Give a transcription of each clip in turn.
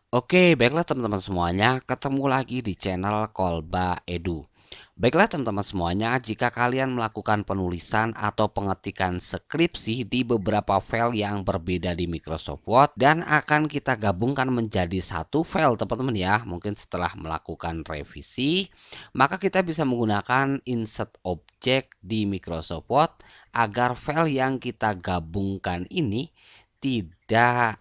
Oke, baiklah teman-teman semuanya, ketemu lagi di channel Kolba Edu. Baiklah teman-teman semuanya, jika kalian melakukan penulisan atau pengetikan skripsi di beberapa file yang berbeda di Microsoft Word dan akan kita gabungkan menjadi satu file teman-teman ya, mungkin setelah melakukan revisi, maka kita bisa menggunakan insert object di Microsoft Word agar file yang kita gabungkan ini tidak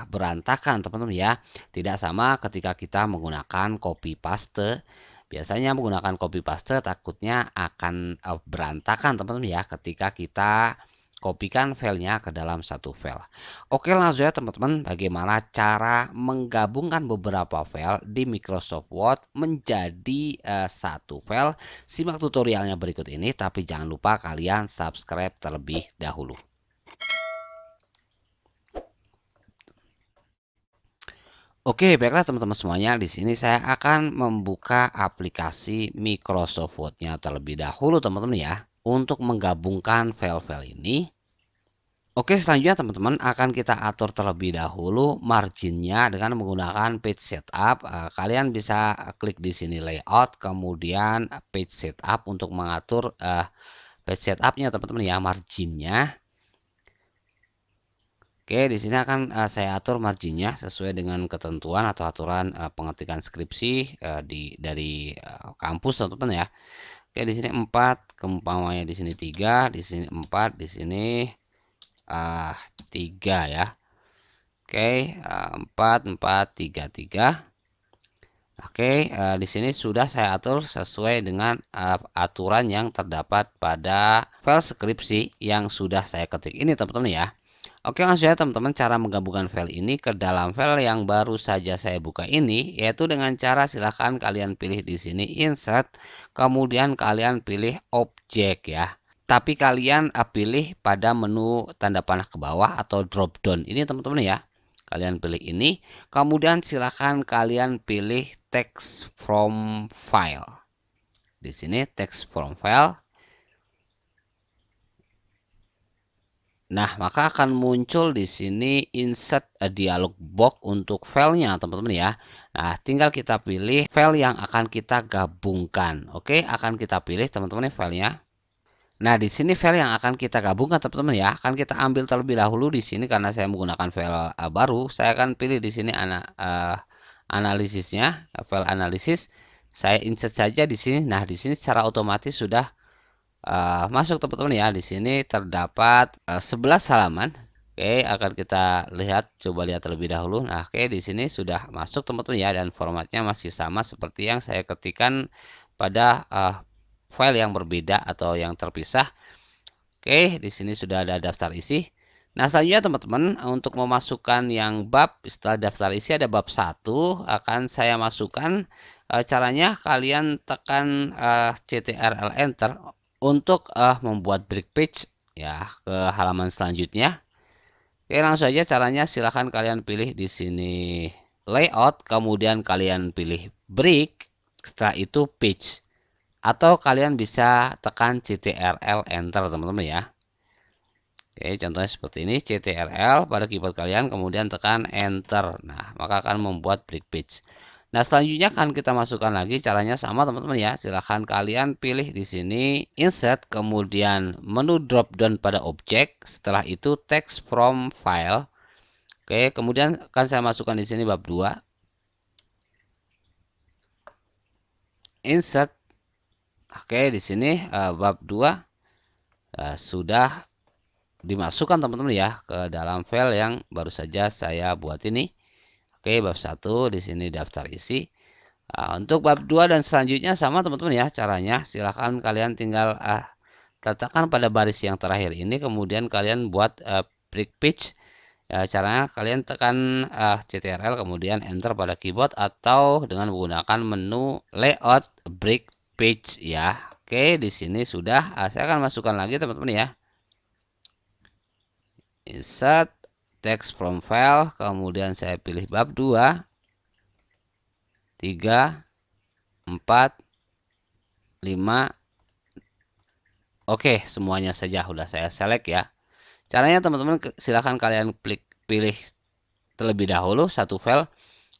berantakan teman-teman ya. Tidak sama ketika kita menggunakan copy paste. Biasanya menggunakan copy paste takutnya akan berantakan teman-teman ya ketika kita kopikan filenya ke dalam satu file. Oke, langsung ya teman-teman, bagaimana cara menggabungkan beberapa file di Microsoft Word menjadi satu file. Simak tutorialnya berikut ini, tapi jangan lupa kalian subscribe terlebih dahulu. Oke, baiklah teman-teman semuanya. Di sini saya akan membuka aplikasi Microsoft Word-nya terlebih dahulu, teman-teman ya, untuk menggabungkan file-file ini. Oke, selanjutnya teman-teman akan kita atur terlebih dahulu marginnya dengan menggunakan page setup. Kalian bisa klik di sini layout, kemudian page setup untuk mengatur page setupnya teman-teman ya, marginnya. Oke, di sini akan saya atur marginnya sesuai dengan ketentuan atau aturan pengetikan skripsi dari kampus teman-teman ya. Oke, di sini 4, keumpamanya di sini 3, di sini 4, di sini 3 ya. Oke, 4 4 3 3. Oke, di sini sudah saya atur sesuai dengan aturan yang terdapat pada file skripsi yang sudah saya ketik ini teman-teman ya. Oke, langsung ya teman-teman, cara menggabungkan file ini ke dalam file yang baru saja saya buka ini yaitu dengan cara silahkan kalian pilih di sini insert, kemudian kalian pilih objek ya. Tapi kalian pilih pada menu tanda panah ke bawah atau drop down ini teman-teman ya. Kalian pilih ini, kemudian silahkan kalian pilih text from file. Di sini text from file. Nah, maka akan muncul di sini insert a dialog box untuk filenya, teman-teman ya. Nah, tinggal kita pilih file yang akan kita gabungkan. Oke, akan kita pilih teman-teman filenya. Nah, di sini file yang akan kita gabungkan teman-teman ya, akan kita ambil terlebih dahulu di sini karena saya menggunakan file baru. Saya akan pilih di sini analisisnya, file analisis. Saya insert saja di sini. Nah, di sini secara otomatis sudah masuk teman-teman ya. Di sini terdapat 11 halaman. Oke, akan kita lihat, coba lihat terlebih dahulu. Nah, oke, di sini sudah masuk teman-teman ya, dan formatnya masih sama seperti yang saya ketikkan pada file yang berbeda atau yang terpisah. Oke, di sini sudah ada daftar isi. Nah, selanjutnya teman-teman, untuk memasukkan yang bab, setelah daftar isi ada bab 1, akan saya masukkan. Caranya kalian tekan CTRL enter untuk membuat break page ya ke halaman selanjutnya. Oke, langsung saja caranya, silahkan kalian pilih di sini layout, kemudian kalian pilih break, setelah itu page. Atau kalian bisa tekan CTRL enter teman-teman ya. Oke, contohnya seperti ini, CTRL pada keyboard kalian, kemudian tekan enter. Nah, maka akan membuat break page. Nah, selanjutnya akan kita masukkan lagi, caranya sama teman-teman ya. Silahkan kalian pilih di sini insert, kemudian menu drop down pada objek, setelah itu text from file. Oke, kemudian akan saya masukkan di sini bab 2. Insert. Oke, di sini bab 2 sudah dimasukkan teman-teman ya ke dalam file yang baru saja saya buat ini. Oke, bab 1 di sini daftar isi. Untuk bab 2 dan selanjutnya sama teman-teman ya caranya. Silahkan kalian tinggal letakkan pada baris yang terakhir ini, kemudian kalian buat break page. Caranya kalian tekan CTRL kemudian enter pada keyboard atau dengan menggunakan menu layout break page ya. Oke, di sini sudah. Saya akan masukkan lagi teman-teman ya. Insert text from file, kemudian saya pilih bab 2, 3, 4, 5. Oke, semuanya saja sudah saya select ya. Caranya teman-teman silahkan kalian pilih terlebih dahulu satu file,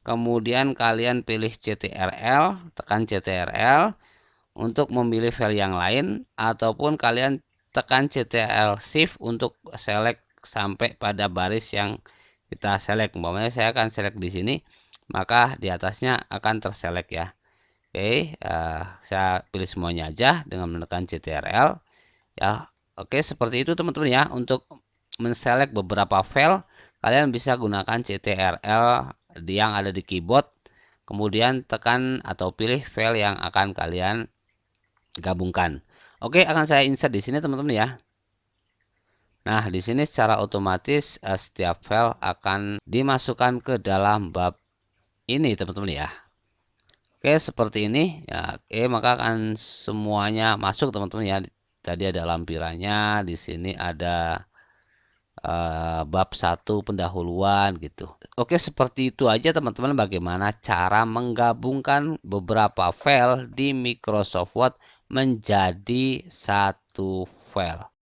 kemudian kalian pilih CTRL, tekan CTRL untuk memilih file yang lain, ataupun kalian tekan CTRL Shift untuk select sampai pada baris yang kita select. Umpamanya saya akan select di sini, maka di atasnya akan terselect ya. Oke, saya pilih semuanya aja dengan menekan CTRL ya. Oke, seperti itu teman-teman ya. Untuk menselect beberapa file, kalian bisa gunakan CTRL yang ada di keyboard, kemudian tekan atau pilih file yang akan kalian gabungkan. Oke, akan saya insert di sini teman-teman ya. Nah, di sini secara otomatis setiap file akan dimasukkan ke dalam bab ini teman-teman ya. Oke, seperti ini ya. Oke, maka akan semuanya masuk teman-teman ya. Tadi ada lampirannya, di sini ada bab 1 pendahuluan gitu. Oke, seperti itu aja teman-teman bagaimana cara menggabungkan beberapa file di Microsoft Word menjadi satu file.